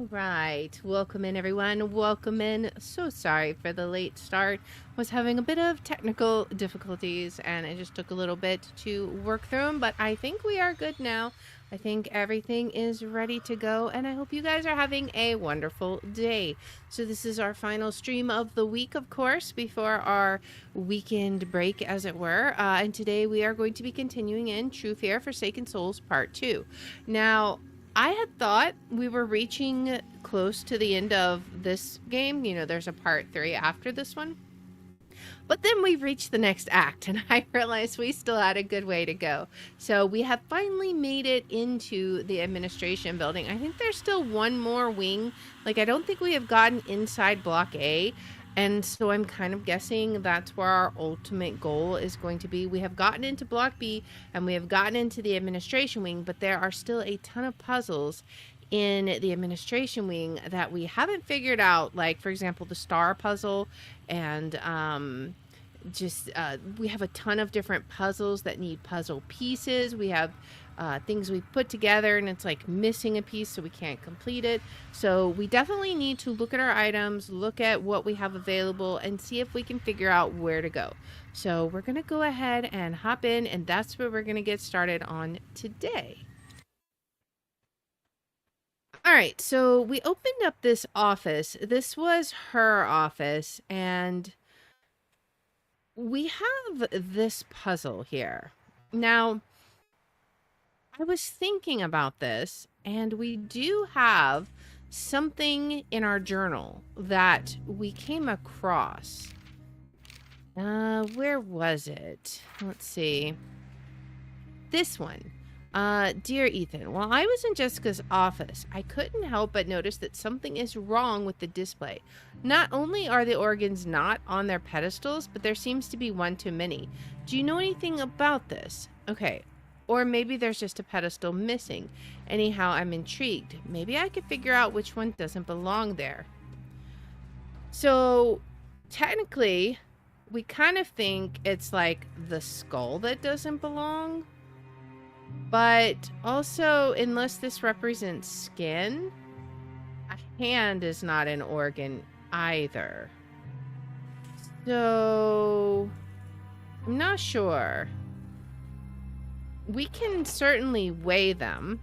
All right, welcome in everyone. Welcome in. So sorry for the late start. Was having a bit of technical difficulties and it just took a little bit to work through them, but I think we are good now. I think everything is ready to go and I hope you guys are having a wonderful day. So this is our final stream of the week, of course, before our weekend break, as it were. And today we are going to be continuing in True Fear Forsaken Souls Part 2. Now, I had thought we were reaching close to the end of this game. You know, there's a part 3 after this one. But then we reached the next act and I realized we still had a good way to go. So we have finally made it into the administration building. I think there's still one more wing. Like, I don't think we have gotten inside Block A. And so I'm kind of guessing that's where our ultimate goal is going to be. We have gotten into Block B and we have gotten into the administration wing, but there are still a ton of puzzles in the administration wing that we haven't figured out. Like, for example, the star puzzle and we have a ton of different puzzles that need puzzle pieces. We have things we put together and it's like missing a piece, so we can't complete it. So we definitely need to look at our items, look at what we have available, and see if we can figure out where to go. So we're gonna go ahead and hop in, and that's where we're gonna get started on today. All right, so we opened up this office. This was her office, and we have this puzzle here. Now, I was thinking about this, and we do have something in our journal that we came across. Where was it? Let's see. This one. Dear Ethan, while I was in Jessica's office, I couldn't help but notice that something is wrong with the display. Not only are the organs not on their pedestals, but there seems to be one too many. Do you know anything about this? Okay. Or maybe there's just a pedestal missing. Anyhow, I'm intrigued. Maybe I could figure out which one doesn't belong there. So, technically, we kind of think it's like the skull that doesn't belong. But also, unless this represents skin, a hand is not an organ either. So, I'm not sure. We can certainly weigh them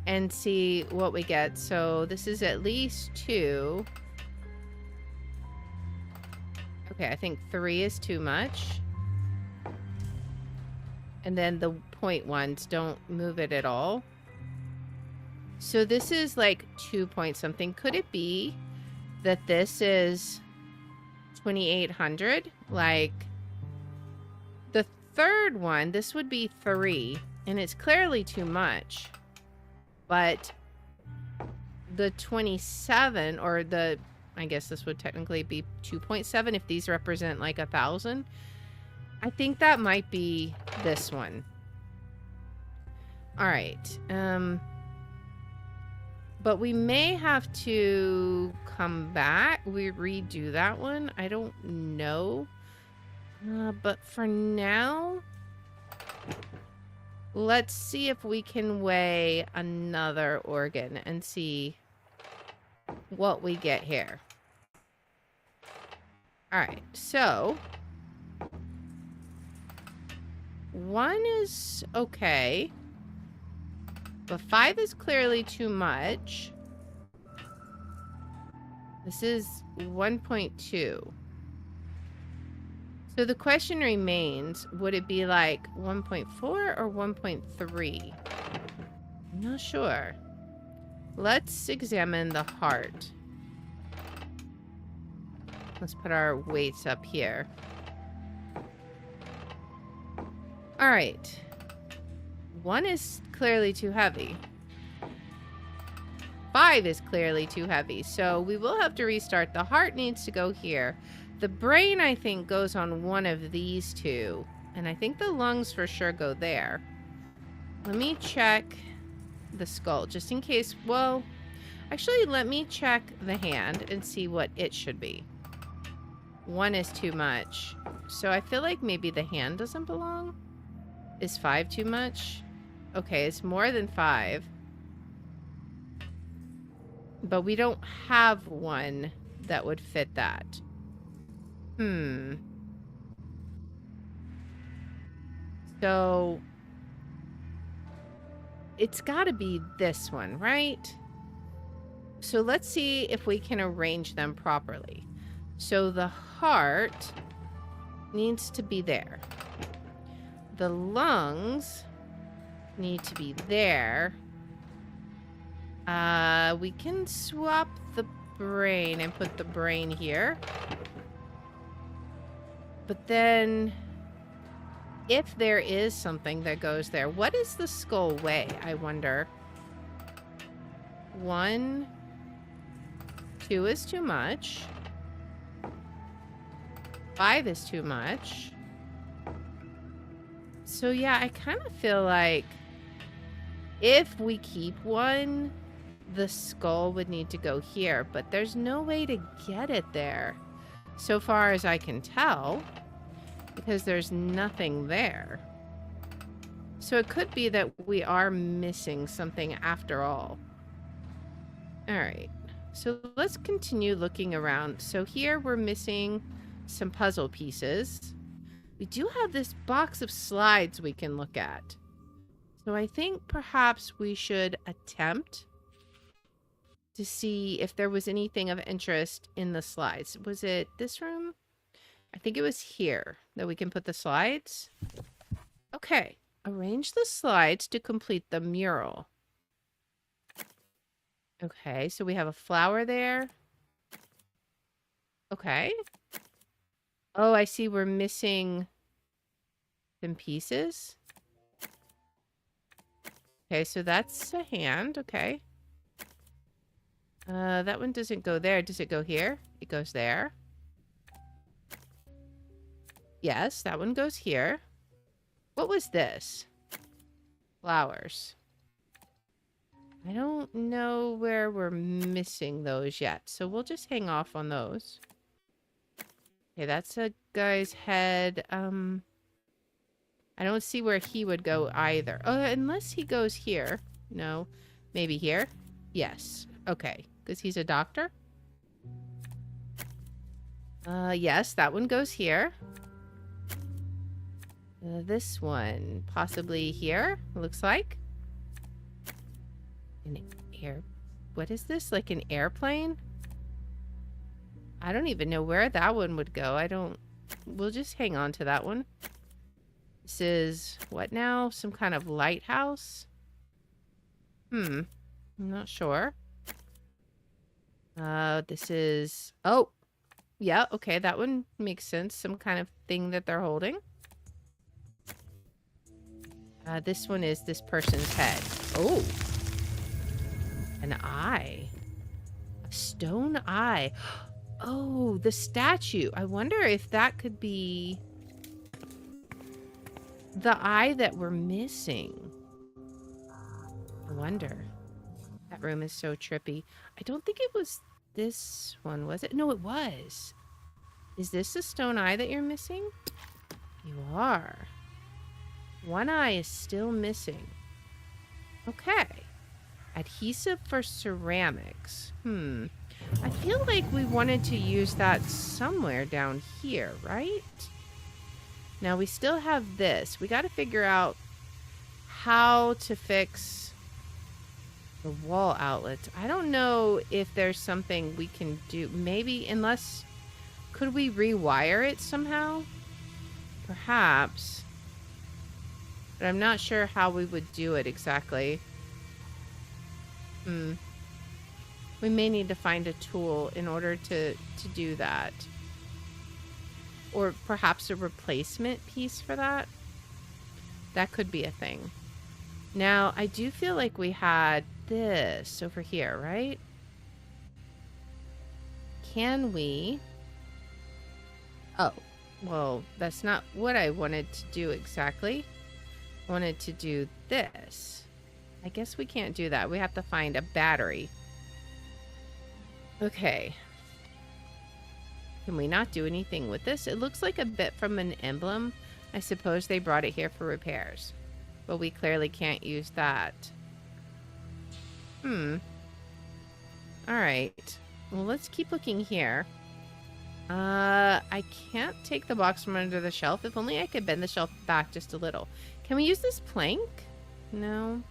and see what we get. So this is at least 2. Okay, I think 3 is too much. And then the point ones don't move it at all. So this is like 2 point something. Could it be that this is 2800? Like, the third one, this would be 3, and it's clearly too much. But the 27, or the, I guess this would technically be 2.7 if these represent like 1,000. I think that might be this one. All right. But we may have to come back. We redo that one. I don't know. But for now, let's see if we can weigh another organ and see what we get here. All right, so 1 is okay, but 5 is clearly too much. This is 1.2. So the question remains, would it be like 1.4 or 1.3? I'm not sure. Let's examine the heart. Let's put our weights up here. All right. 1 is clearly too heavy. 5 is clearly too heavy. So we will have to restart. The heart needs to go here. The brain, I think, goes on one of these 2. And I think the lungs for sure go there. Let me check the skull, just in case. Well, actually, let me check the hand and see what it should be. 1 is too much. So I feel like maybe the hand doesn't belong. Is 5 too much? Okay, it's more than 5. But we don't have one that would fit that. So it's got to be this one, right? So let's see if we can arrange them properly. So the heart needs to be there. The lungs need to be there. We can swap the brain and put the brain here. But then, if there is something that goes there, what does the skull weigh, I wonder? 1, 2 is too much. 5 is too much. So yeah, I kind of feel like if we keep one, the skull would need to go here, but there's no way to get it there, so far as I can tell, because there's nothing there. So it could be that we are missing something after all. All right, so let's continue looking around. So here we're missing some puzzle pieces. We do have this box of slides we can look at. So I think perhaps we should attempt to see if there was anything of interest in the slides. Was it this room? I think it was here that we can put the slides. Okay, arrange the slides to complete the mural. Okay, so we have a flower there. Okay. Oh, I see we're missing some pieces. Okay, so that's a hand. Okay. That one doesn't go there. Does it go here? It goes there. Yes, that one goes here. What was this? Flowers. I don't know where we're missing those yet, so we'll just hang off on those. Okay, that's a guy's head. I don't see where he would go either. Unless he goes here. No. Maybe here? Yes. Okay. Because he's a doctor? Yes, that one goes here. This one, possibly here, looks like. An air... What is this? Like an airplane? I don't even know where that one would go. We'll just hang on to that one. This is, what now? Some kind of lighthouse? I'm not sure. This is... Oh! Yeah, okay, that one makes sense. Some kind of thing that they're holding. This one is this person's head. Oh! An eye. A stone eye. Oh, the statue. I wonder if that could be the eye that we're missing. I wonder. That room is so trippy. I don't think it was this one, was it? No, it was. Is this the stone eye that you're missing? You are. One eye is still missing. Okay. Adhesive for ceramics. I feel like we wanted to use that somewhere down here, right? Now we still have this. We got to figure out how to fix the wall outlets. I don't know if there's something we can do. Maybe, unless... Could we rewire it somehow? Perhaps. But I'm not sure how we would do it exactly. We may need to find a tool in order to do that. Or perhaps a replacement piece for that. That could be a thing. Now, I do feel like we had this over here, right? Can we... Oh, well, that's not what I wanted to do exactly. I wanted to do this. I guess we can't do that. We have to find a battery. Okay. Can we not do anything with this? It looks like a bit from an emblem. I suppose they brought it here for repairs. But we clearly can't use that. All right. Well, let's keep looking here. I can't take the box from under the shelf. If only I could bend the shelf back just a little. Can we use this plank? No.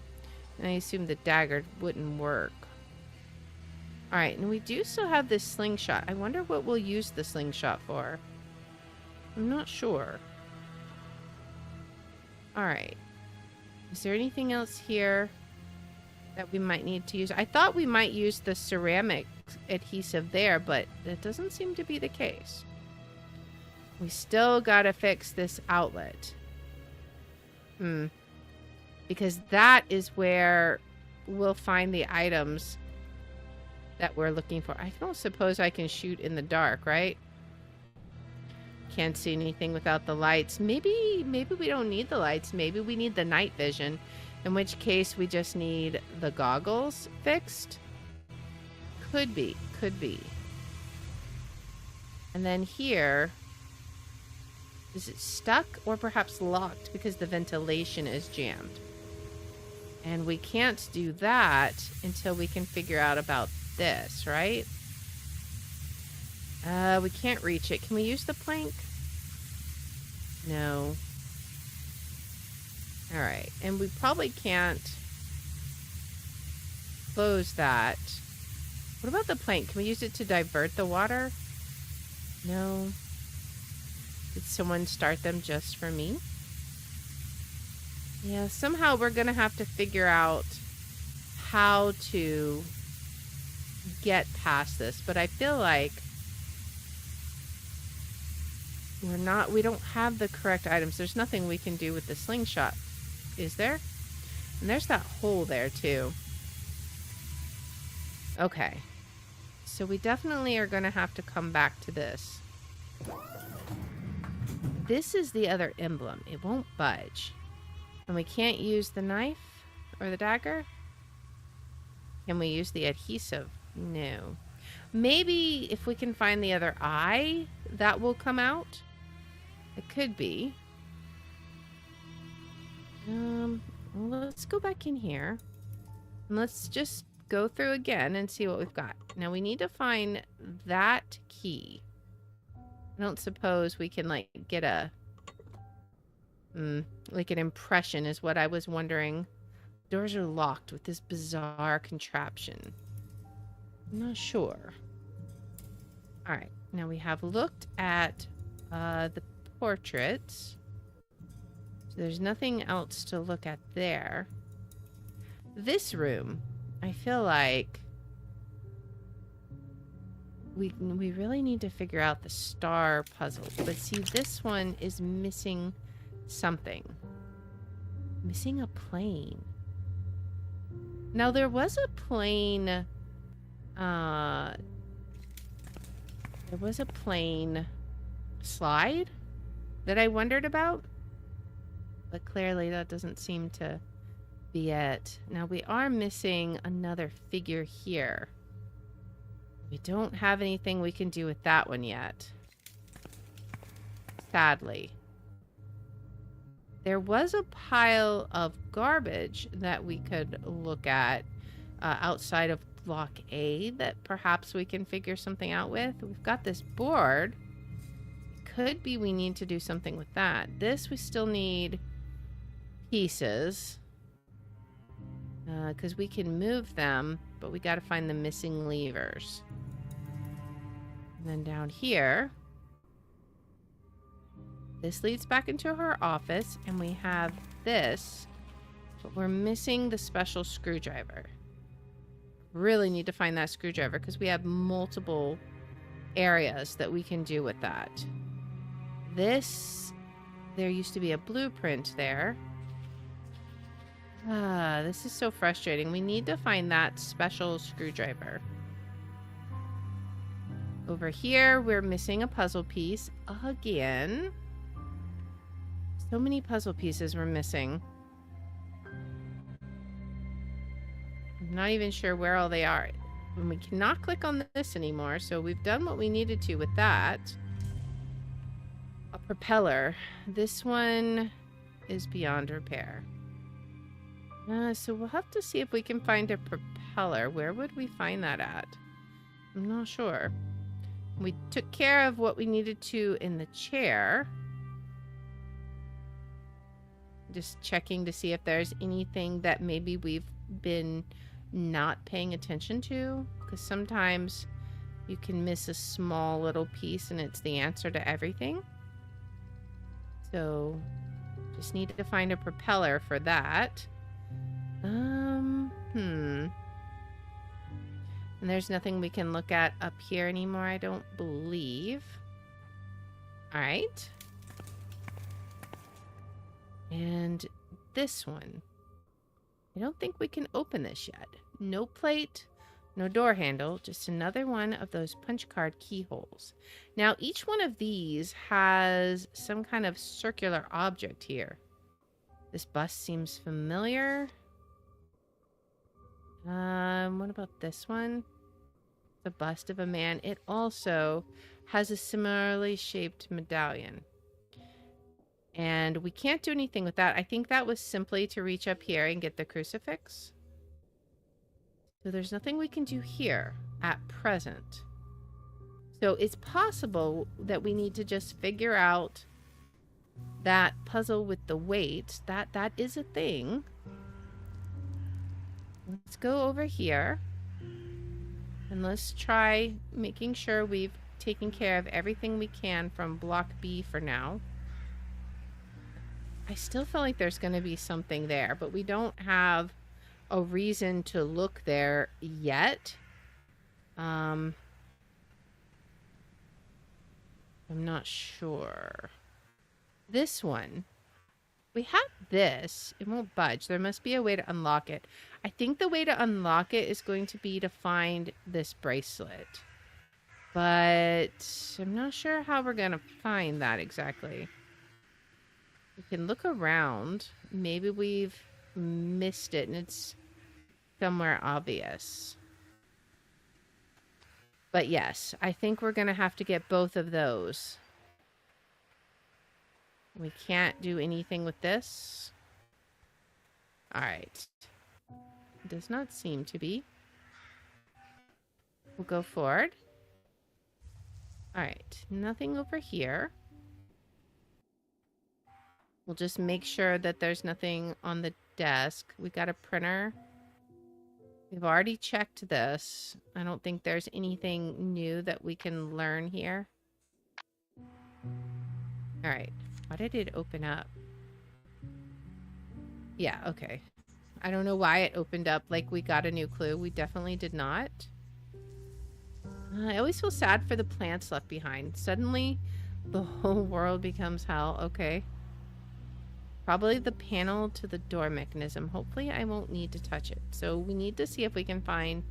And I assume the dagger wouldn't work. All right, and we do still have this slingshot. I wonder what we'll use the slingshot for. I'm not sure. All right. Is there anything else here that we might need to use? I thought we might use the ceramic adhesive there, but that doesn't seem to be the case. We still gotta fix this outlet. Because that is where we'll find the items that we're looking for. I don't suppose I can shoot in the dark, right? Can't see anything without the lights. Maybe we don't need the lights. Maybe we need the night vision, in which case we just need the goggles fixed. Could be. And then here, is it stuck or perhaps locked because the ventilation is jammed? And we can't do that until we can figure out about this, right? We can't reach it. Can we use the plank? No. All right. And we probably can't close that. What about the plank? Can we use it to divert the water? No. Did someone start them just for me? Yeah, somehow we're going to have to figure out how to get past this. But I feel like we don't have the correct items. There's nothing we can do with the slingshot, is there? And there's that hole there too. Okay. So we definitely are going to have to come back to this. This is the other emblem. It won't budge. And we can't use the knife or the dagger. Can we use the adhesive? No. Maybe if we can find the other eye, that will come out. It could be. Well, let's go back in here. And let's just go through again and see what we've got. Now we need to find that key. I don't suppose we can, like, get a... like an impression is what I was wondering. Doors are locked with this bizarre contraption. I'm not sure. Alright, now we have looked at the portraits. So there's nothing else to look at there. This room, I feel like we really need to figure out the star puzzle. But see, this one is missing something. Missing a plane. Now there was a plane. There was a plane slide that I wondered about. But clearly that doesn't seem to be it. Now we are missing another figure here. We don't have anything we can do with that one yet. Sadly. There was a pile of garbage that we could look at outside of block A that perhaps we can figure something out with. We've got this board. Could be we need to do something with that. This we still need pieces. Because we can move them, but we got to find the missing levers. And then down here, this leads back into her office, and we have this, but we're missing the special screwdriver. Really need to find that screwdriver because we have multiple areas that we can do with that. This, there used to be a blueprint there. This is so frustrating. We need to find that special screwdriver. Over here, we're missing a puzzle piece again. So many puzzle pieces we're missing. I'm not even sure where all they are. And we cannot click on this anymore, so we've done what we needed to with that. A propeller. This one is beyond repair. So we'll have to see if we can find a propeller. Where would we find that at? I'm not sure. We took care of what we needed to in the chair. Just checking to see if there's anything that maybe we've been not paying attention to. Because sometimes you can miss a small little piece and it's the answer to everything. So, just need to find a propeller for that. And there's nothing we can look at up here anymore, I don't believe. Alright. And this one. I don't think we can open this yet. No plate, no door handle, just another one of those punch card keyholes. Now, each one of these has some kind of circular object here. This bust seems familiar. What about this one? The bust of a man. It also has a similarly shaped medallion. And we can't do anything with that. I think that was simply to reach up here and get the crucifix. So there's nothing we can do here at present. So it's possible that we need to just figure out that puzzle with the weight. That is a thing. Let's go over here. And let's try making sure we've taken care of everything we can from block B for now. I still feel like there's going to be something there, but we don't have a reason to look there yet. I'm not sure. This one. We have this. It won't budge. There must be a way to unlock it. I think the way to unlock it is going to be to find this bracelet. But I'm not sure how we're going to find that exactly. We can look around. Maybe we've missed it and it's somewhere obvious. But yes, I think we're going to have to get both of those. We can't do anything with this. Alright. Does not seem to be. We'll go forward. Alright, nothing over here. We'll just make sure that there's nothing on the desk. We got a printer. We've already checked this. I don't think there's anything new that we can learn here. Alright. Why did it open up? Yeah, okay. I don't know why it opened up like we got a new clue. We definitely did not. I always feel sad for the plants left behind. Suddenly, the whole world becomes hell. Okay. Probably the panel to the door mechanism. Hopefully, I won't need to touch it. So, we need to see if we can find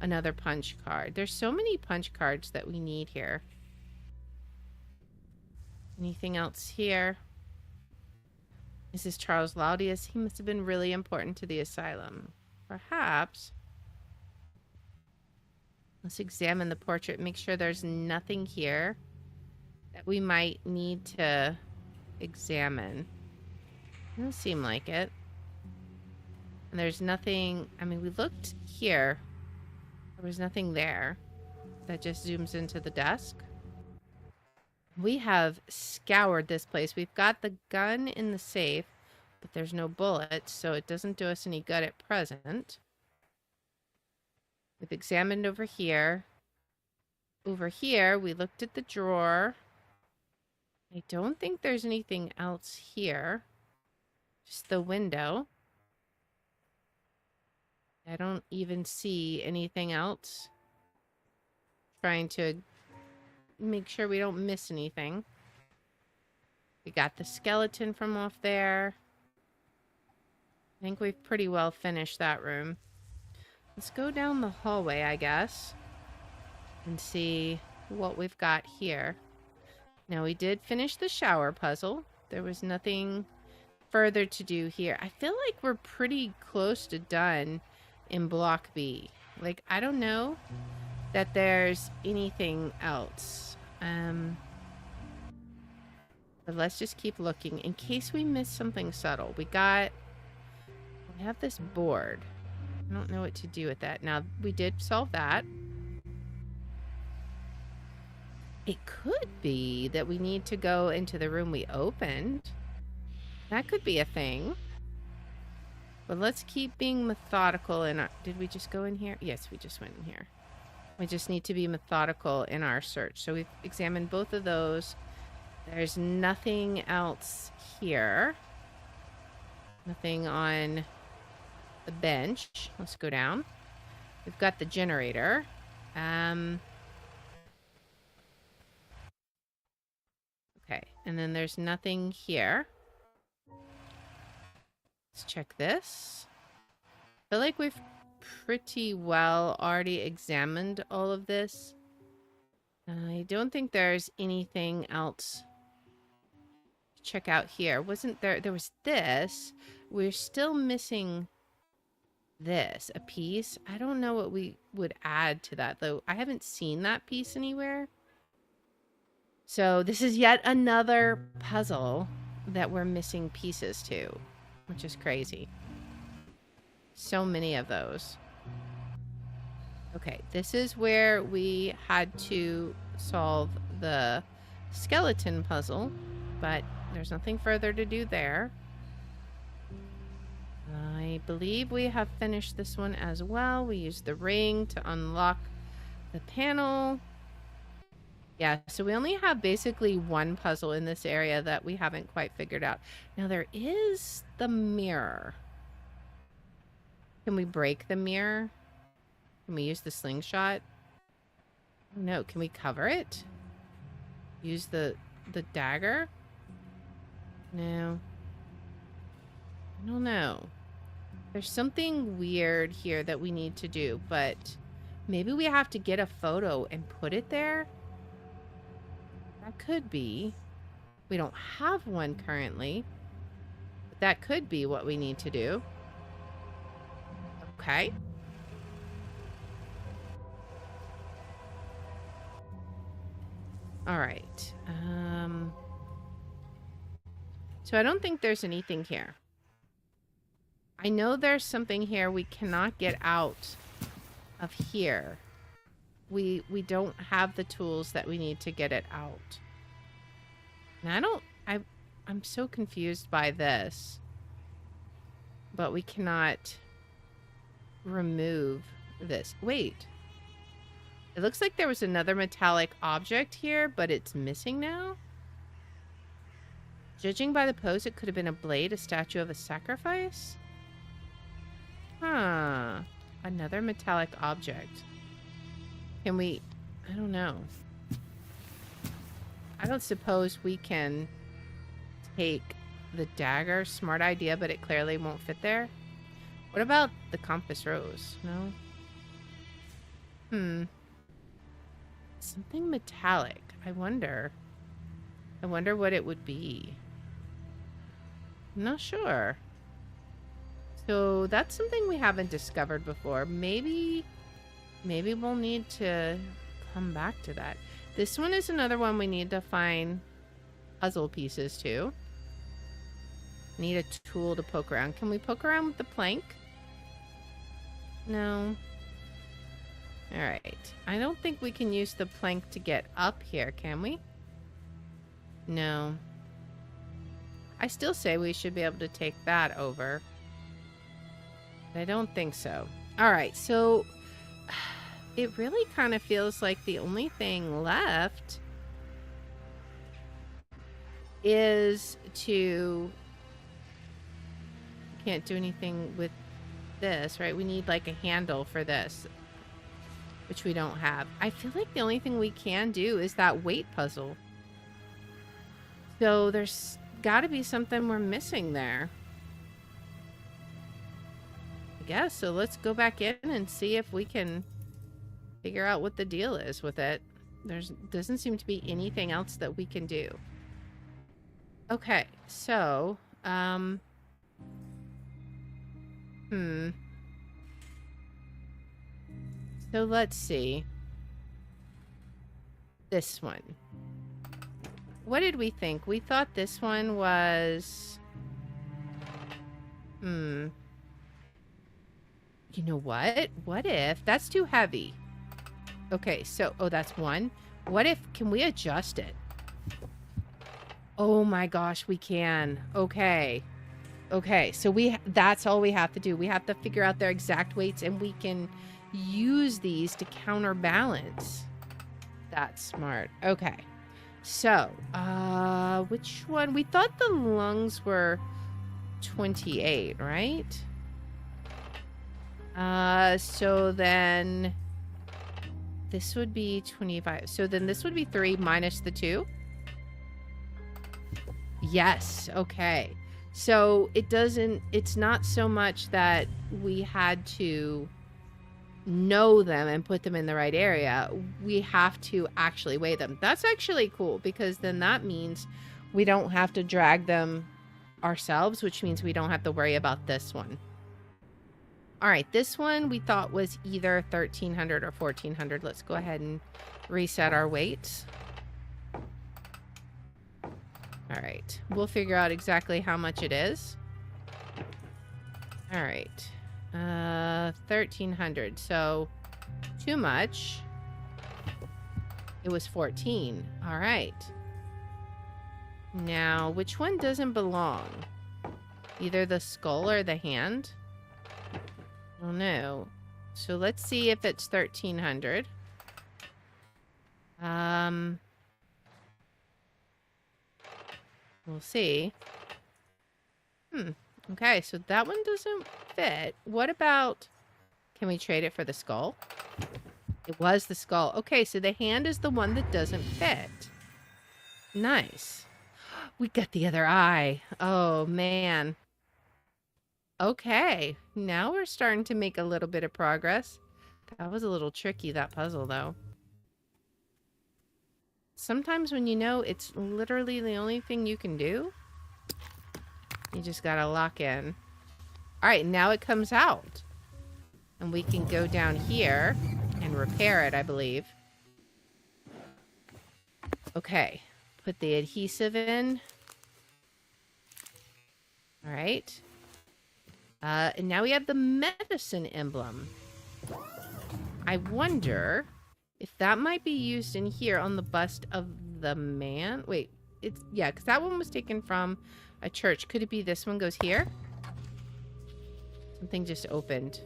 another punch card. There's so many punch cards that we need here. Anything else here? This is Charles Laudius. He must have been really important to the asylum. Perhaps. Let's examine the portrait. Make sure there's nothing here that we might need to examine. Doesn't seem like it. And there's nothing... I mean, we looked here. There was nothing there. That just zooms into the desk. We have scoured this place. We've got the gun in the safe, but there's no bullets, so it doesn't do us any good at present. We've examined over here. Over here, we looked at the drawer. I don't think there's anything else here. Just the window. I don't even see anything else. Trying to make sure we don't miss anything. We got the skeleton from off there. I think we've pretty well finished that room. Let's go down the hallway, I guess, and see what we've got here. Now, we did finish the shower puzzle. There was nothing further to do here. I feel like we're pretty close to done in Block B. Like, I don't know that there's anything else. But let's just keep looking in case we miss something subtle. We have this board. I don't know what to do with that. Now, we did solve that. It could be that we need to go into the room we opened. That could be a thing. But let's keep being methodical in our... Did we just go in here? Yes, we just went in here. We just need to be methodical in our search. So we've examined both of those. There's nothing else here. Nothing on the bench. Let's go down. We've got the generator. Okay, and then there's nothing here. Let's check this. I feel like we've pretty well already examined all of this. I don't think there's anything else to check out here. Wasn't there? There was this. We're still missing this, a piece. I don't know what we would add to that, though. I haven't seen that piece anywhere. So this is yet another puzzle that we're missing pieces to, which is crazy. So many of those. Okay, this is where we had to solve the skeleton puzzle, but there's nothing further to do there. I believe we have finished this one as well. We used the ring to unlock the panel. Yeah, so we only have basically one puzzle in this area that we haven't quite figured out. Now there is the mirror. Can we break the mirror? Can we use the slingshot? No, can we cover it? Use the dagger? No. I don't know. There's something weird here that we need to do, but maybe we have to get a photo and put it there? That could be. We don't have one currently, but that could be what we need to do. Okay. All right. So I don't think there's anything here. I know there's something here we cannot get out of here. We don't have the tools that we need to get it out. And I'm so confused by this. But we cannot remove this. Wait. It looks like there was another metallic object here, but it's missing now. Judging by the pose, it could have been a blade, a statue of a sacrifice. Huh. Another metallic object. Can we... I don't know. I don't suppose we can take the dagger. Smart idea, but it clearly won't fit there. What about the compass rose? No? Something metallic. I wonder what it would be. I'm not sure. So that's something we haven't discovered before. Maybe we'll need to come back to that. This one is another one we need to find puzzle pieces to. Need a tool to poke around. Can we poke around with the plank? No. Alright. I don't think we can use the plank to get up here, can we? No. I still say we should be able to take that over. But I don't think so. Alright, so it really kind of feels like the only thing left is to... Can't do anything with this, right? We need like a handle for this, which we don't have. I feel like the only thing we can do is that weight puzzle. So there's got to be something we're missing there. I guess. So let's go back in and see if we can figure out what the deal is with it. Doesn't seem to be anything else that we can do. Okay. So, So let's see. This one. What did we think? We thought this one was... You know what? What if... That's too heavy. Okay, so... Oh, that's one. What if, can we adjust it? Oh my gosh, we can. Okay. Okay, so that's all we have to do. We have to figure out their exact weights and we can use these to counterbalance. That's smart. Okay. So, which one? We thought the lungs were 28, right? So then this would be 25. So then this would be 3 minus the 2. Yes. Okay. So it's not so much that we had to know them and put them in the right area. We have to actually weigh them. That's actually cool because then that means we don't have to drag them ourselves, which means we don't have to worry about this one. All right, this one we thought was either 1,300 or 1,400. Let's go ahead and reset our weights. All right, we'll figure out exactly how much it is. All right, 1,300, so too much. It was 14. All right. Now, which one doesn't belong? Either the skull or the hand? I don't know. So let's see if it's 1,300. We'll see. Okay, so that one doesn't fit. What about... Can we trade it for the skull? It was the skull. Okay, so the hand is the one that doesn't fit. Nice. We got the other eye. Oh, man. Okay, now we're starting to make a little bit of progress. That was a little tricky, that puzzle, though. Sometimes when you know it's literally the only thing you can do, you just gotta lock in. All right, now it comes out. And we can go down here and repair it, I believe. Okay, put the adhesive in. All right. And now we have the medicine emblem. I wonder if that might be used in here on the bust of the man. Wait, yeah, because that one was taken from a church. Could it be this one goes here? Something just opened.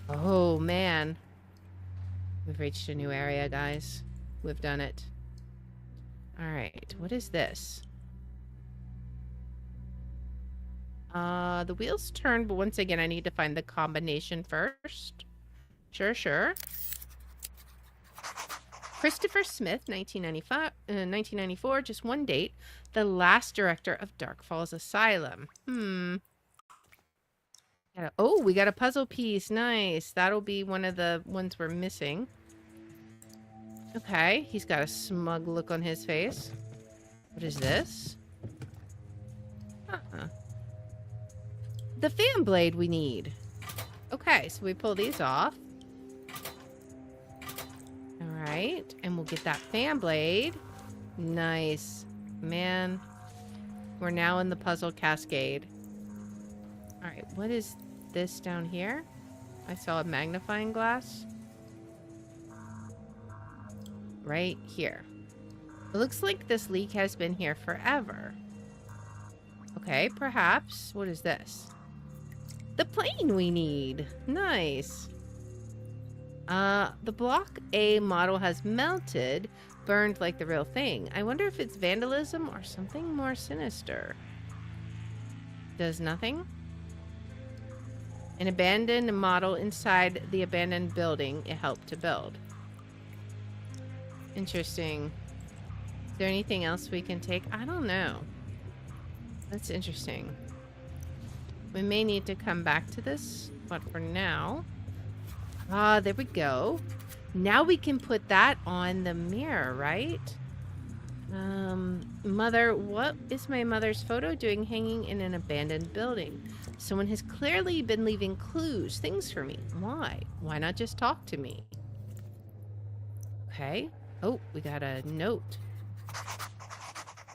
Oh, man. We've reached a new area, guys. We've done it. All right, what is this? The wheels turn, but once again, I need to find the combination first. Sure. Christopher Smith, 1994, just one date. The last director of Dark Falls Asylum. Oh, we got a puzzle piece. Nice. That'll be one of the ones we're missing. Okay, he's got a smug look on his face. What is this? The fan blade we need. Okay, so we pull these off. Alright, and we'll get that fan blade. Nice. Man, we're now in the puzzle cascade. Alright, what is this down here? I saw a magnifying glass. Right here. It looks like this leak has been here forever. Okay, perhaps. What is this? The plane we need. Nice. The Block A model has melted, burned like the real thing. I wonder if it's vandalism or something more sinister. Does nothing? An abandoned model inside the abandoned building it helped to build. Interesting. Is there anything else we can take? I don't know. That's interesting. We may need to come back to this, but for now... Ah, there we go. Now we can put that on the mirror, right? Mother, what is my mother's photo doing hanging in an abandoned building? Someone has clearly been leaving clues, things for me. Why? Why not just talk to me? Okay. Oh, we got a note.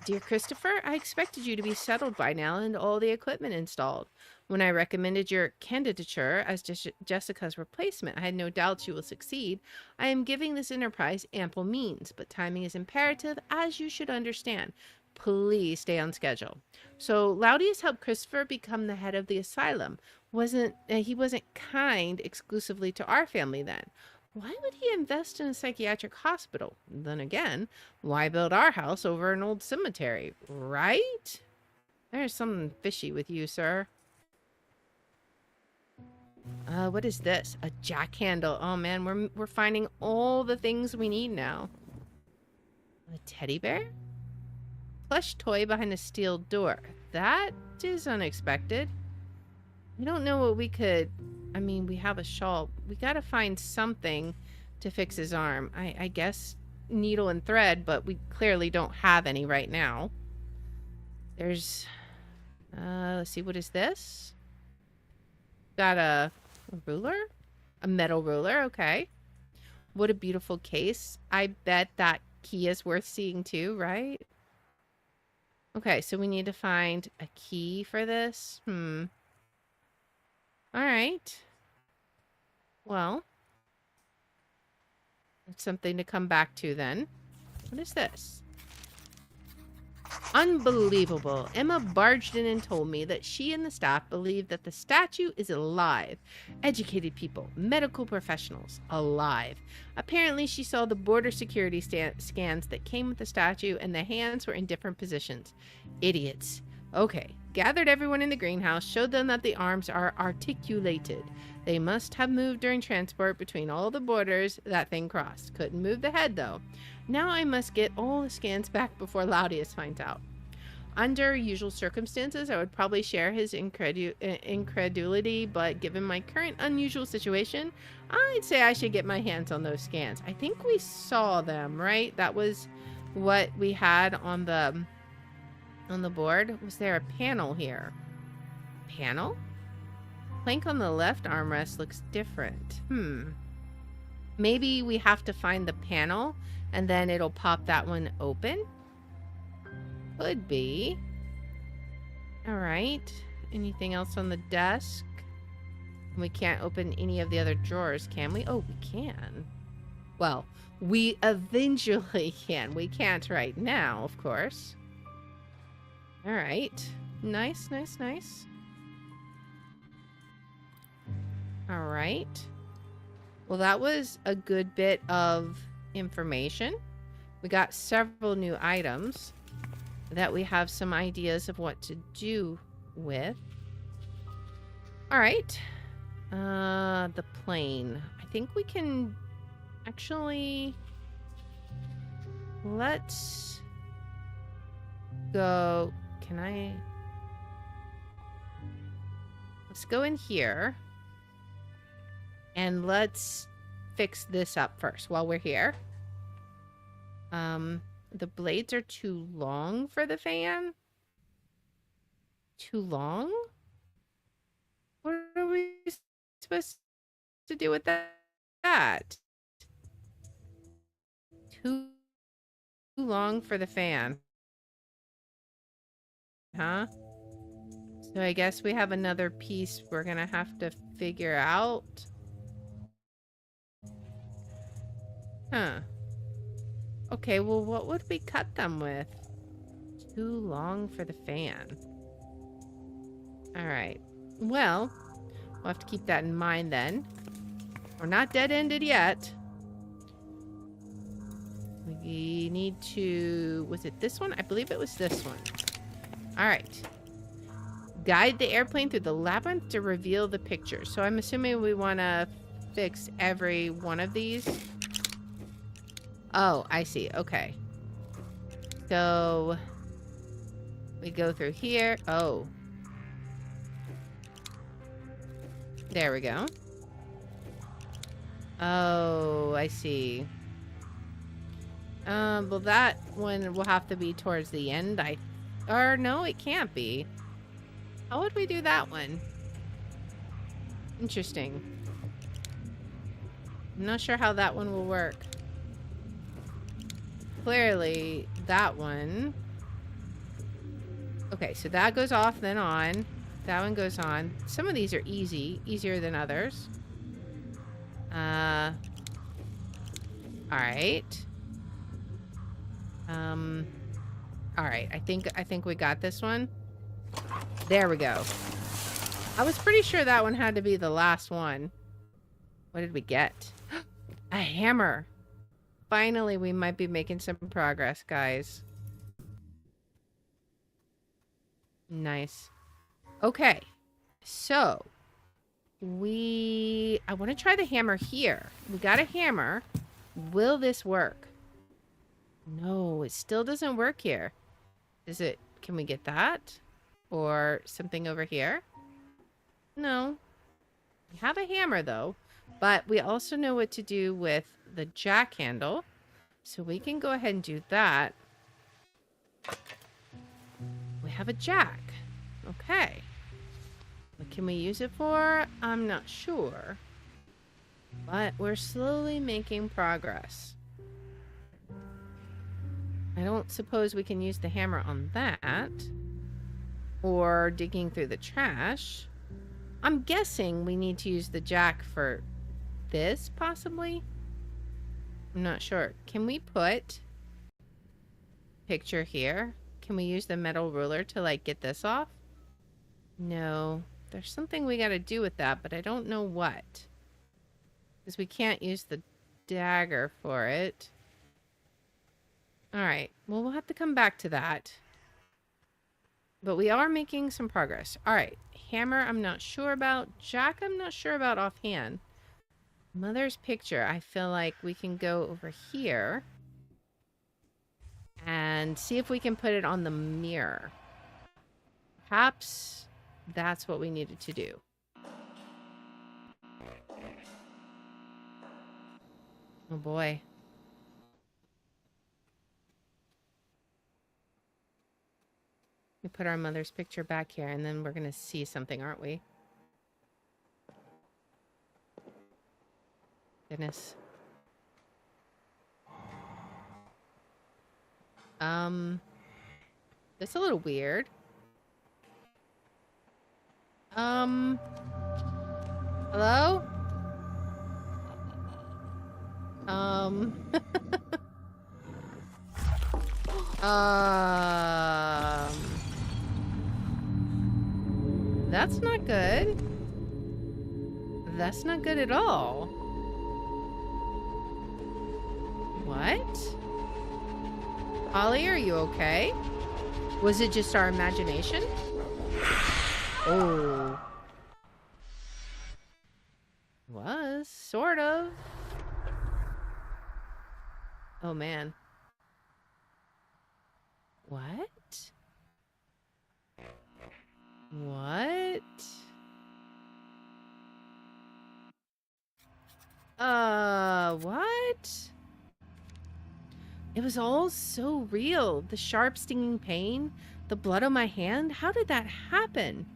Dear Christopher, I expected you to be settled by now and all the equipment installed. When I recommended your candidature as Jessica's replacement, I had no doubt she will succeed. I am giving this enterprise ample means, but timing is imperative, as you should understand. Please stay on schedule. So Laudius helped Christopher become the head of the asylum. He wasn't kind exclusively to our family then? Why would he invest in a psychiatric hospital? Then again, why build our house over an old cemetery, right? There's something fishy with you, sir. What is this? A jack handle. Oh man, we're finding all the things we need now. A teddy bear? Plush toy behind a steel door. That is unexpected. We don't know what we could... I mean, we have a shawl. We gotta find something to fix his arm. I guess needle and thread, but we clearly don't have any right now. There's... let's see, what is this? Got a ruler? A metal ruler, okay. What a beautiful case. I bet that key is worth seeing too, right? Okay, so we need to find a key for this. Alright. Well. That's something to come back to then. What is this? Unbelievable. Emma barged in and told me that she and the staff believe that the statue is alive. Educated people, medical professionals, alive. Apparently, she saw the border security scans that came with the statue and the hands were in different positions. Idiots. Okay, gathered everyone in the greenhouse, showed them that the arms are articulated. They must have moved during transport between all the borders that thing crossed. Couldn't move the head, though. Now I must get all the scans back before Laudius finds out. Under usual circumstances, I would probably share his incredulity, but given my current unusual situation, I'd say I should get my hands on those scans. I think we saw them, right? That was what we had on the board. Was there a panel here? Panel? Plank on the left armrest looks different. Maybe we have to find the panel and then it'll pop that one open? Could be. Alright. Anything else on the desk? We can't open any of the other drawers, can we? Oh, we can. Well, we eventually can. We can't right now, of course. Alright. Nice, nice, nice. Alright. Well, that was a good bit of information. We got several new items that we have some ideas of what to do with. Alright. The plane. I think we can actually... Let's go... Can I... Let's go in here. And let's fix this up first while we're here. The blades are too long for the fan. Too long? What are we supposed to do with that? Too long for the fan. Huh? So I guess we have another piece we're gonna have to figure out. Huh. Okay, well, what would we cut them with? Too long for the fan. Alright. Well, we'll have to keep that in mind then. We're not dead-ended yet. We need to... Was it this one? I believe it was this one. Alright. Guide the airplane through the labyrinth to reveal the picture. So I'm assuming we want to fix every one of these. Oh, I see. Okay. So we go through here. Oh. There we go. Oh, I see. Well, that one will have to be towards the end. Or no, it can't be. How would we do that one? Interesting. I'm not sure how that one will work. Clearly, that one... Okay, so that goes off, then on. That one goes on. Some of these are easier than others. All right. All right. I think we got this one. There we go. I was pretty sure that one had to be the last one. What did we get? A hammer. Finally, we might be making some progress, guys. Nice. Okay. So, I want to try the hammer here. We got a hammer. Will this work? No, it still doesn't work here. Can we get that? Or something over here? No. We have a hammer though, but we also know what to do with the jack handle. So we can go ahead and do that. We have a jack. Okay. What can we use it for? I'm not sure. But we're slowly making progress. I don't suppose we can use the hammer on that. Or digging through the trash. I'm guessing we need to use the jack for this, possibly? I'm not sure. Can we put picture here? Can we use the metal ruler to, like, get this off? No. There's something we gotta do with that, but I don't know what. Because we can't use the dagger for it. Alright. Well, we'll have to come back to that. But we are making some progress. Alright. Hammer, I'm not sure about. Jack, I'm not sure about offhand. Mother's picture, I feel like we can go over here and see if we can put it on the mirror. Perhaps that's what we needed to do. Oh boy. We put our mother's picture back here and then we're going to see something, aren't we? Goodness. That's a little weird. Hello? That's not good. That's not good at all. What? Holly, are you okay? Was it just our imagination? Oh. Was, sort of. Oh, man. What? What? What? It was all so real. The sharp stinging pain, the blood on my hand. How did that happen?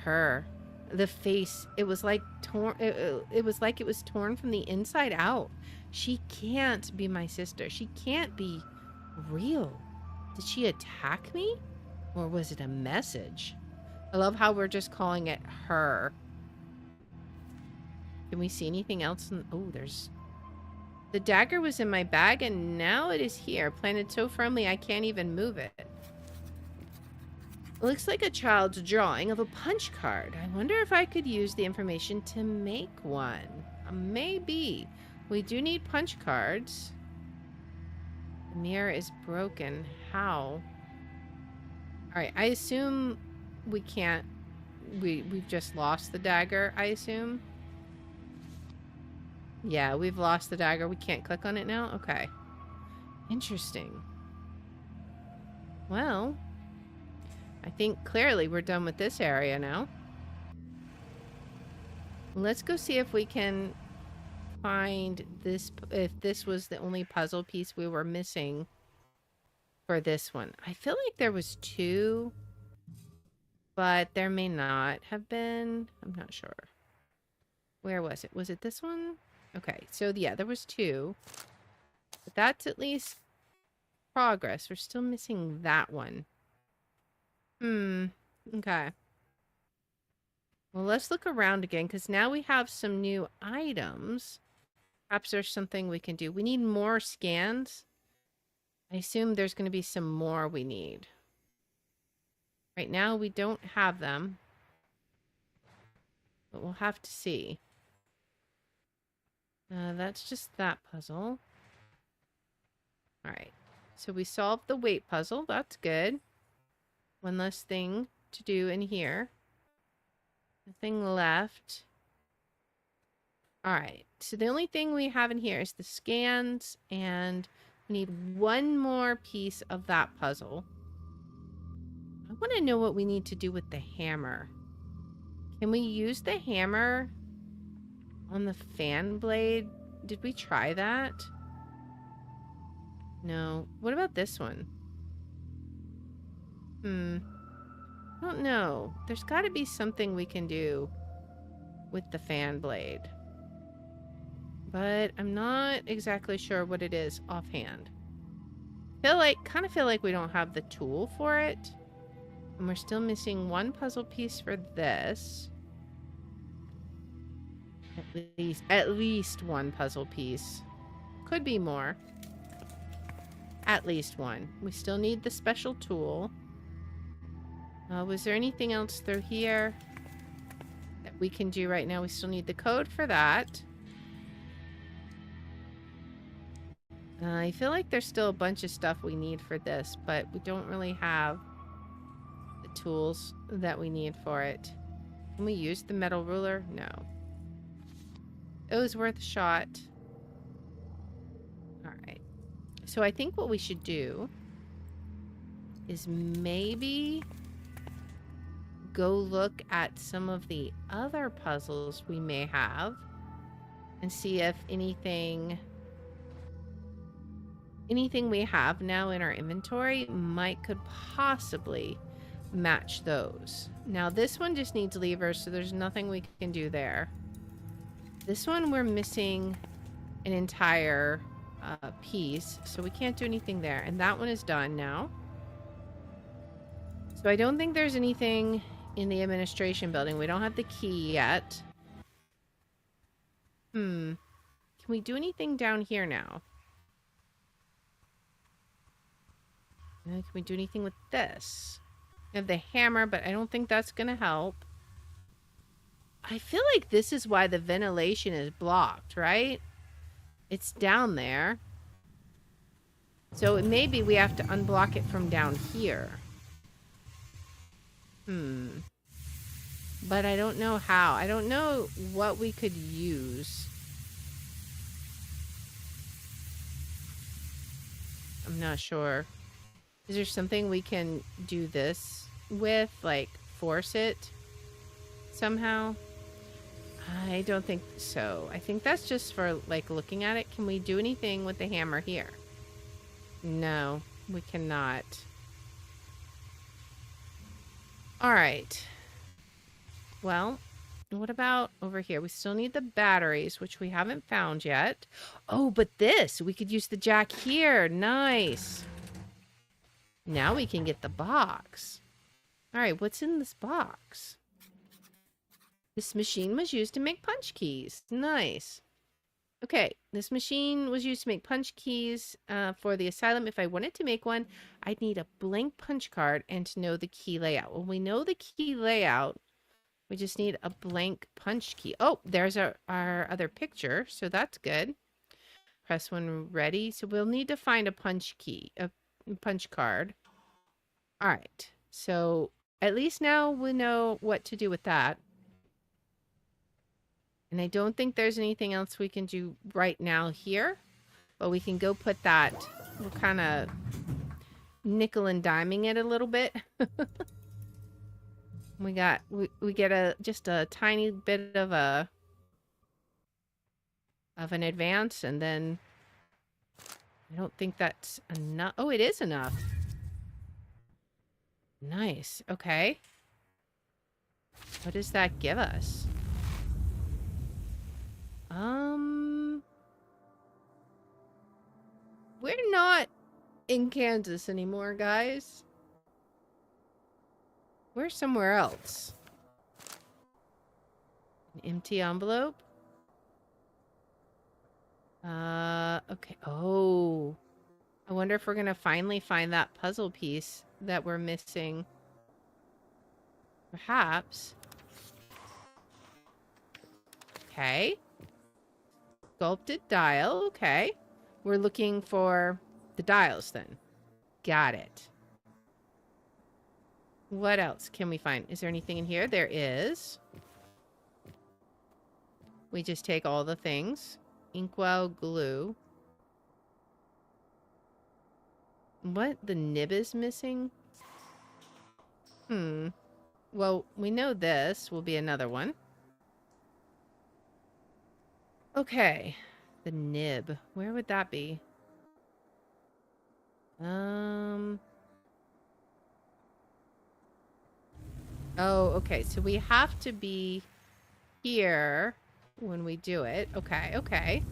Her. The face, it was like torn. It was like it was torn from the inside out. She can't be my sister. She can't be real. Did she attack me? Or was it a message? I love how we're just calling it her. Can we see anything else? Oh, there's... The dagger was in my bag and now it is here. Planted so firmly I can't even move it. It looks like a child's drawing of a punch card. I wonder if I could use the information to make one. Maybe. We do need punch cards. The mirror is broken. How? Alright, I assume we can't... We've just lost the dagger, I assume. Yeah, we've lost the dagger. We can't click on it now? Okay. Interesting. Well, I think clearly we're done with this area now. Let's go see if we can find this, if this was the only puzzle piece we were missing for this one. I feel like there was two, but there may not have been. I'm not sure. Where was it? Was it this one? Okay, so yeah, there was two. But that's at least progress. We're still missing that one. Okay. Well, let's look around again, because now we have some new items. Perhaps there's something we can do. We need more scans. I assume there's going to be some more we need. Right now, we don't have them. But we'll have to see. That's just that puzzle. Alright. So we solved the weight puzzle. That's good. One less thing to do in here. Nothing left. Alright. So the only thing we have in here is the scans. And we need one more piece of that puzzle. I want to know what we need to do with the hammer. Can we use the hammer on the fan blade? Did we try that? No. What about this one? I don't know. There's got to be something we can do with the fan blade. But I'm not exactly sure what it is offhand. Kind of feel like we don't have the tool for it. And we're still missing one puzzle piece for this. At least one puzzle piece. Could be more. At least one. We still need the special tool. Was there anything else through here that we can do right now? We still need the code for that. I feel like there's still a bunch of stuff we need for this, but we don't really have the tools that we need for it. Can we use the metal ruler? No. It was worth a shot. Alright. So I think what we should do is maybe go look at some of the other puzzles we may have and see if anything we have now in our inventory could possibly match those. Now this one just needs levers, so there's nothing we can do there. This one we're missing an entire piece, so we can't do anything there. And that one is done now. So I don't think there's anything in the administration building. We don't have the key yet. Can we do anything down here now? Can we do anything with this? We have the hammer, but I don't think that's going to help. I feel like this is why the ventilation is blocked, right? It's down there. So maybe we have to unblock it from down here. But I don't know how. I don't know what we could use. I'm not sure. Is there something we can do this with? Like, force it somehow? I don't think so. I think that's just for, like, looking at it. Can we do anything with the hammer here? No, we cannot. Alright. Well, what about over here? We still need the batteries, which we haven't found yet. Oh, but this! We could use the jack here. Nice! Now we can get the box. Alright, what's in this box? This machine was used to make punch keys. Nice. Okay, this machine was used to make punch keys for the asylum. If I wanted to make one, I'd need a blank punch card and to know the key layout. When we know the key layout, we just need a blank punch key. Oh, there's our other picture, so that's good. Press when ready. So we'll need to find a punch key, a punch card. All right, so at least now we know what to do with that. And I don't think there's anything else we can do right now here. But we can go put that. We're kind of nickel and diming it a little bit. we get just a tiny bit of an advance, and then I don't think that's enough. Oh, it is enough. Nice. Okay. What does that give us? We're not in Kansas anymore, guys. We're somewhere else. An empty envelope. Okay. Oh. I wonder if we're going to finally find that puzzle piece that we're missing. Perhaps. Okay. Sculpted dial. Okay. We're looking for the dials then. Got it. What else can we find? Is there anything in here? There is. We just take all the things. Inkwell glue. What? The nib is missing? Well, we know this will be another one. Okay. The nib. Where would that be? Oh, okay. So we have to be here when we do it. Okay, okay.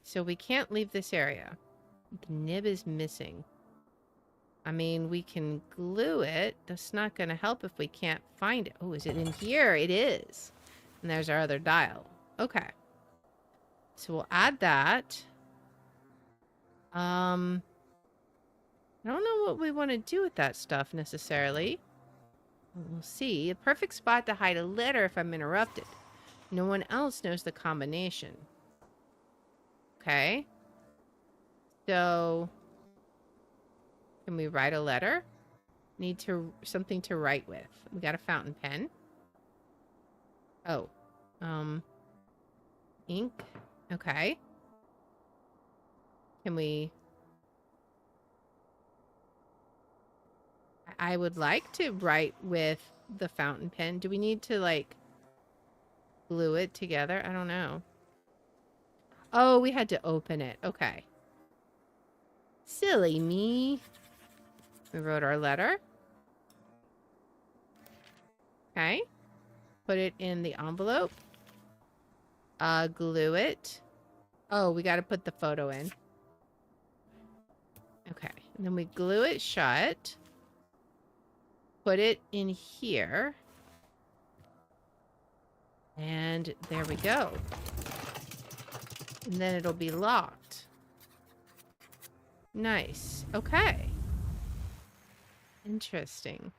So we can't leave this area. The nib is missing. I mean, we can glue it. That's not going to help if we can't find it. Oh, is it in here? It is. And there's our other dial. Okay. So we'll add that. I don't know what we want to do with that stuff necessarily. We'll see. A perfect spot to hide a letter if I'm interrupted. No one else knows the combination. Okay. So, can we write a letter? Need something to write with. We got a fountain pen. Oh. Ink. Okay. Can we... I would like to write with the fountain pen. Do we need to, like, glue it together? I don't know. Oh, we had to open it. Okay. Silly me. We wrote our letter. Okay. Put it in the envelope. Glue it. Oh, we got to put the photo in. Okay. And then we glue it shut. Put it in here. And there we go. And then it'll be locked. Nice. Okay. Interesting.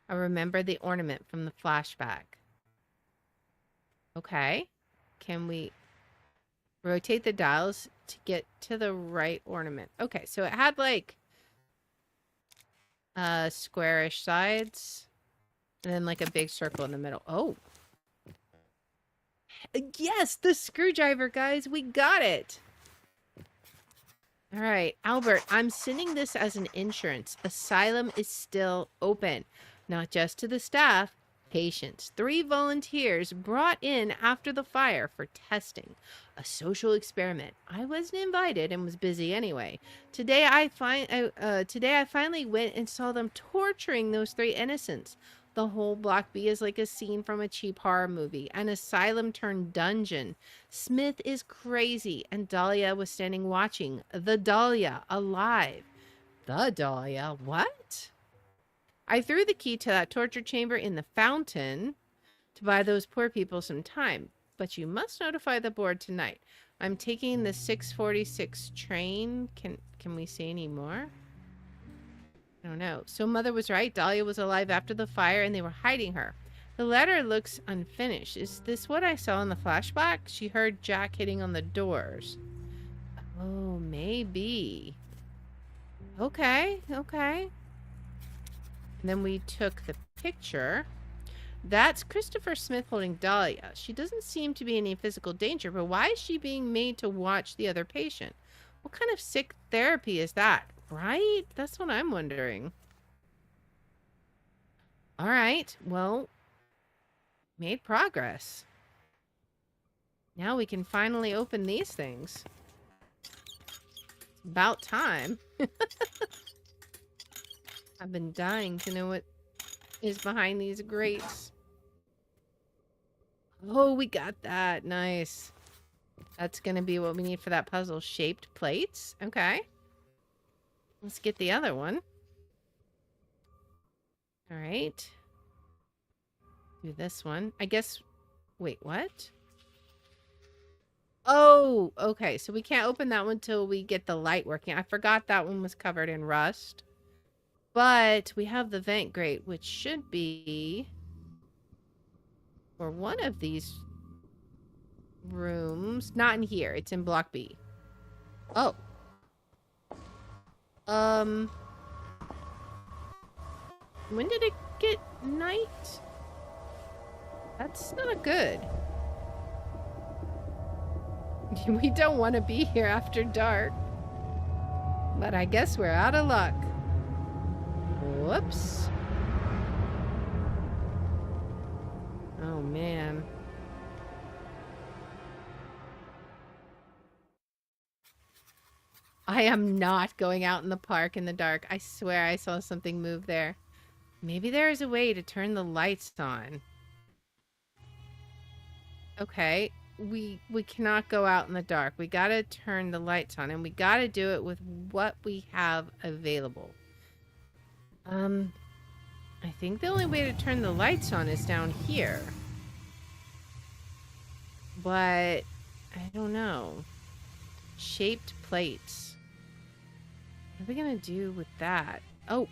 I remember the ornament from the flashback. Okay. Can we rotate the dials to get to the right ornament? Okay, so it had like squarish sides and then like a big circle in the middle. Oh. Yes, the screwdriver, guys. We got it. All right, Albert, I'm sending this as an insurance. Asylum is still open, not just to the staff, patients. 3 volunteers brought in after the fire for testing. A social experiment. I wasn't invited and was busy anyway. Today I finally went and saw them torturing those 3 innocents. The whole Block B is like a scene from a cheap horror movie. An asylum turned dungeon. Smith is crazy, and Dahlia was standing watching. The Dahlia, alive. The Dahlia? What? I threw the key to that torture chamber in the fountain to buy those poor people some time. But you must notify the board tonight. I'm taking the 6:46 train. Can we say any more? I don't know. So Mother was right. Dahlia was alive after the fire and they were hiding her. The letter looks unfinished. Is this what I saw in the flashback? She heard Jack hitting on the doors. Oh, maybe. Okay, okay. And then we took the picture. That's Christopher Smith holding Dahlia. She doesn't seem to be in any physical danger, but why is she being made to watch the other patient? What kind of sick therapy is that? Right? That's what I'm wondering. All right. Well, made progress. Now we can finally open these things. It's about time. I've been dying to know what is behind these grates. Oh, we got that. Nice. That's going to be what we need for that puzzle. Shaped plates. Okay. Let's get the other one. All right. Do this one. I guess... Wait, what? Oh, okay. So we can't open that one till we get the light working. I forgot that one was covered in rust. But we have the vent grate, which should be for one of these rooms. Not in here. It's in block B. Oh. When did it get night? That's not good. We don't want to be here after dark. But I guess we're out of luck. Whoops. Oh, man. I am not going out in the park in the dark. I swear I saw something move there. Maybe there is a way to turn the lights on. Okay. We cannot go out in the dark. We gotta turn the lights on, and we gotta do it with what we have available. I think the only way to turn the lights on is down here. But I don't know. Shaped plates. What are we gonna do with that? Oh,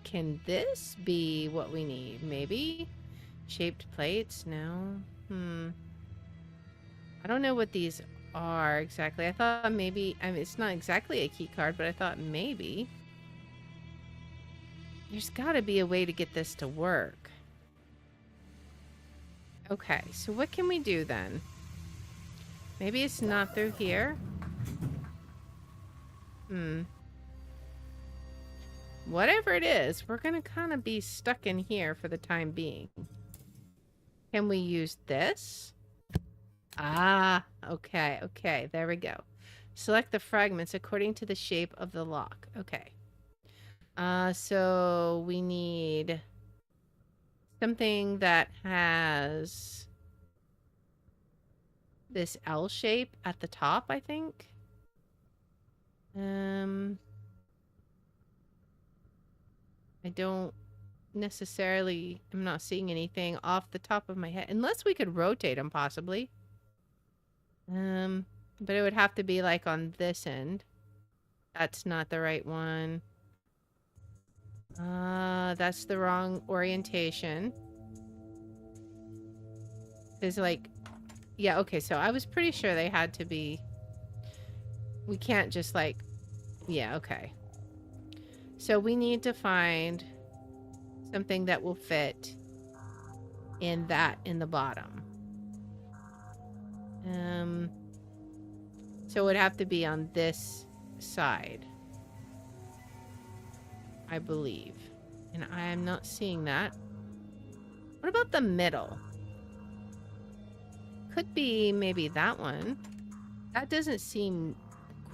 can this be what we need? Maybe? Shaped plates? No. I don't know what these are exactly. I thought maybe... I mean, it's not exactly a key card, but I thought maybe... There's gotta be a way to get this to work. Okay, so what can we do then? Maybe it's not through here? Whatever it is, we're gonna kind of be stuck in here for the time being. Can we use this? Ah, okay, okay, there we go. Select the fragments according to the shape of the lock. Okay. So we need something that has this L shape at the top, I think. I don't necessarily... I'm not seeing anything off the top of my head. Unless we could rotate them, possibly. But it would have to be, like, on this end. That's not the right one. That's the wrong orientation. There's, like... Yeah, okay, so I was pretty sure they had to be... We can't just, like... Yeah, okay. So we need to find something that will fit in the bottom. So it would have to be on this side, I believe. And I am not seeing that. What about the middle? Could be maybe that one. That doesn't seem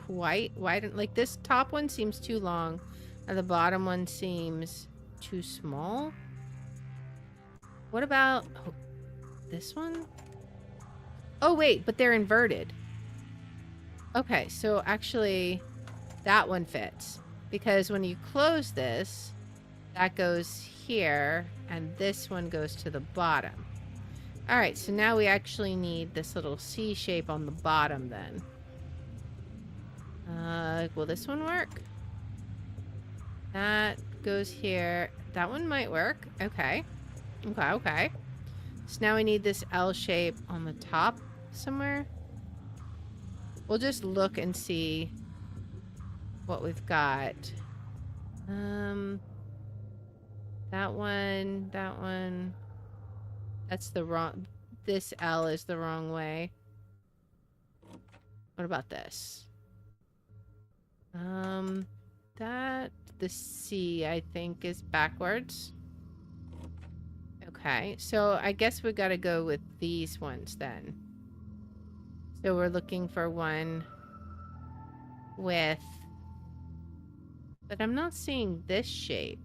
quite wide. Like, this top one seems too long, and the bottom one seems too small. What about this one? Oh, wait, but they're inverted. Okay, so actually that one fits. Because when you close this, that goes here, and this one goes to the bottom. Alright, so now we actually need this little C shape on the bottom then. Will this one work? That goes here. That one might work. Okay. Okay, okay. So now we need this L shape on the top somewhere. We'll just look and see what we've got. That one. That's the wrong... This L is the wrong way. What about this? The C, I think, is backwards. Okay, so I guess we gotta go with these ones then. So we're looking for one with... But I'm not seeing this shape.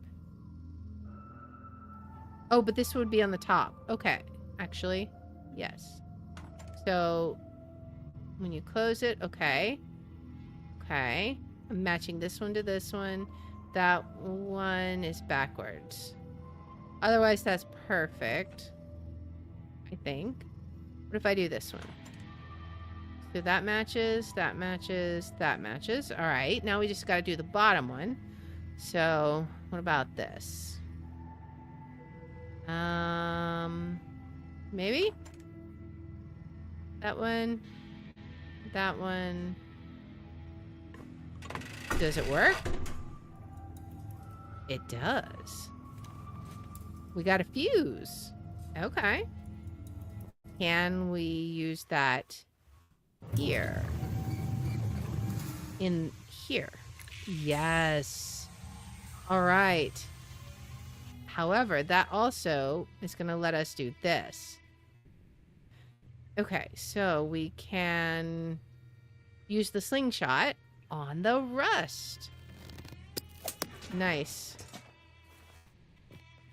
Oh, but this would be on the top. Okay, actually, yes. So when you close it, okay. Okay, I'm matching this one to this one. That one is backwards. Otherwise, that's perfect, I think. What if I do this one? So that matches, that matches, that matches. All right, now we just got to do the bottom one. So what about this? Maybe? That one. That one. Does it work? It does. We got a fuse. Okay. Can we use that here? In here? Yes. All right. However, that also is going to let us do this. Okay, so we can use the slingshot on the rust. Nice.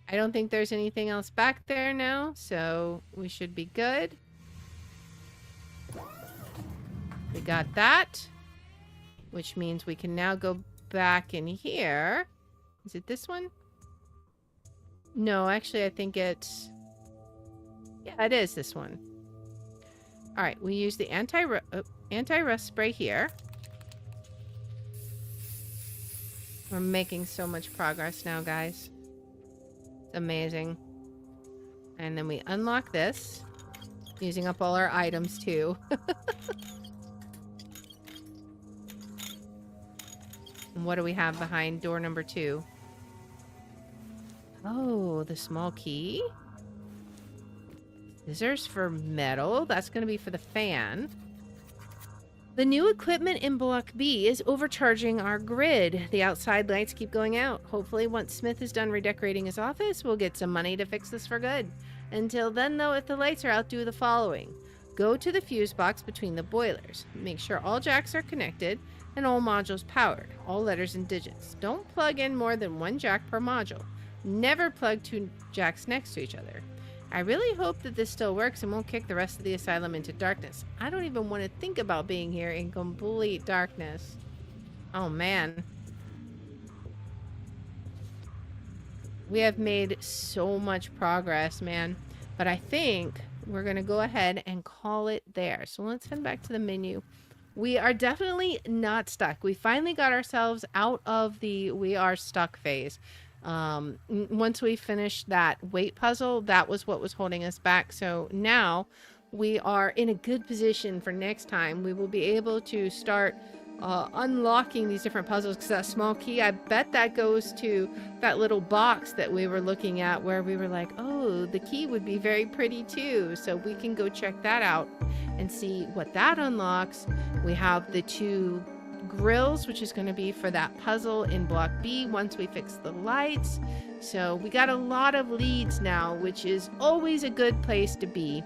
I don't think there's anything else back there now, so we should be good. We got that, which means we can now go back in here. Is it this one? No, actually, I think it's... Yeah, it is this one. All right, we use the anti-rust spray here. We're making so much progress now, guys. It's amazing. And then we unlock this, using up all our items too. And what do we have behind door number 2? Oh, the small key. Scissors for metal. That's going to be for the fan. The new equipment in Block B is overcharging our grid. The outside lights keep going out. Hopefully, once Smith is done redecorating his office, we'll get some money to fix this for good. Until then, though, if the lights are out, do the following. Go to the fuse box between the boilers. Make sure all jacks are connected and all modules powered, all letters and digits. Don't plug in more than 1 jack per module. Never plug 2 jacks next to each other. I really hope that this still works and won't kick the rest of the asylum into darkness. I don't even want to think about being here in complete darkness. Oh, man. We have made so much progress, man. But I think we're going to go ahead and call it there. So let's head back to the menu. We are definitely not stuck. We finally got ourselves out of the we are stuck phase. Once we finished that weight puzzle, that was what was holding us back. So now we are in a good position for next time. We will be able to start unlocking these different puzzles, because that small key, I bet that goes to that little box that we were looking at where we were like, oh, the key would be very pretty too. So we can go check that out and see what that unlocks. We have the 2 grills, which is going to be for that puzzle in Block B once we fix the lights. So we got a lot of leads now, which is always a good place to be.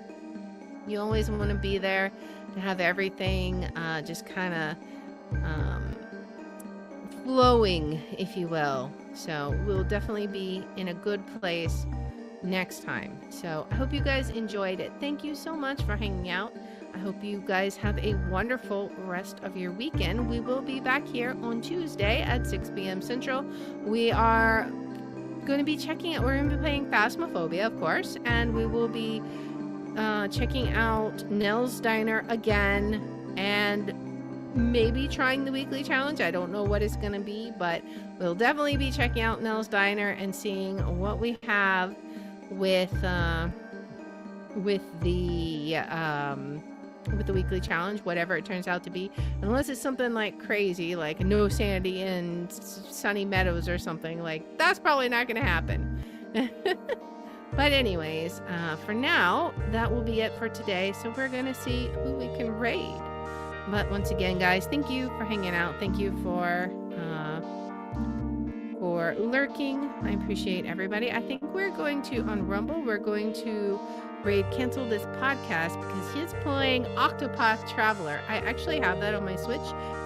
You always want to be there to have everything just kind of flowing, if you will. So we'll definitely be in a good place next time. So I hope you guys enjoyed it. Thank you so much for hanging out. I hope you guys have a wonderful rest of your weekend. We will be back here on Tuesday at 6 p.m. Central. We are going to be checking out, we're going to be playing Phasmophobia, of course, and we will be checking out Nell's Diner again, and maybe trying the weekly challenge. I don't know what it's going to be, but we'll definitely be checking out Nell's Diner and seeing what we have with the weekly challenge, whatever it turns out to be, unless it's something like crazy, like no sanity in Sunny Meadows or something. Like, that's probably not going to happen. But anyways, for now, that will be it for today. So we're going to see who we can raid. But once again, guys, thank you for hanging out. Thank you for lurking. I appreciate everybody. I think we're going to, on Rumble, we're going to raid Cancel This Podcast because he's playing Octopath Traveler. I actually have that on my Switch.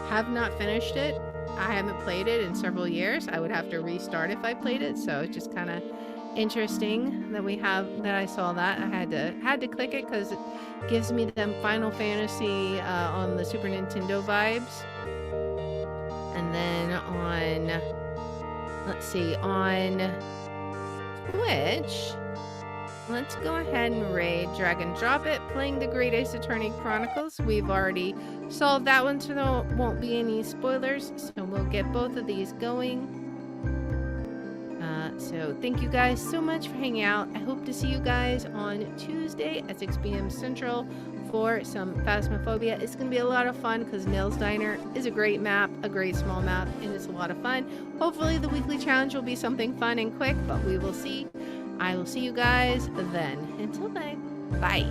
Have not finished it. I haven't played it in several years. I would have to restart if I played it. So it's just kind of interesting that I saw that. I had to click it because it gives me them Final Fantasy on the Super Nintendo vibes. And then on Which, let's go ahead and raid Drag and Drop It, playing the Great Ace Attorney Chronicles. We've already solved that one, so there won't be any spoilers. So we'll get both of these going. So thank you guys so much for hanging out. I hope to see you guys on Tuesday at 6 p.m. Central for some Phasmophobia. It's going to be a lot of fun because Nils Diner is a great map, a great small map, and it's a lot of fun. Hopefully the weekly challenge will be something fun and quick, but we will see. I will see you guys then. Until then, bye.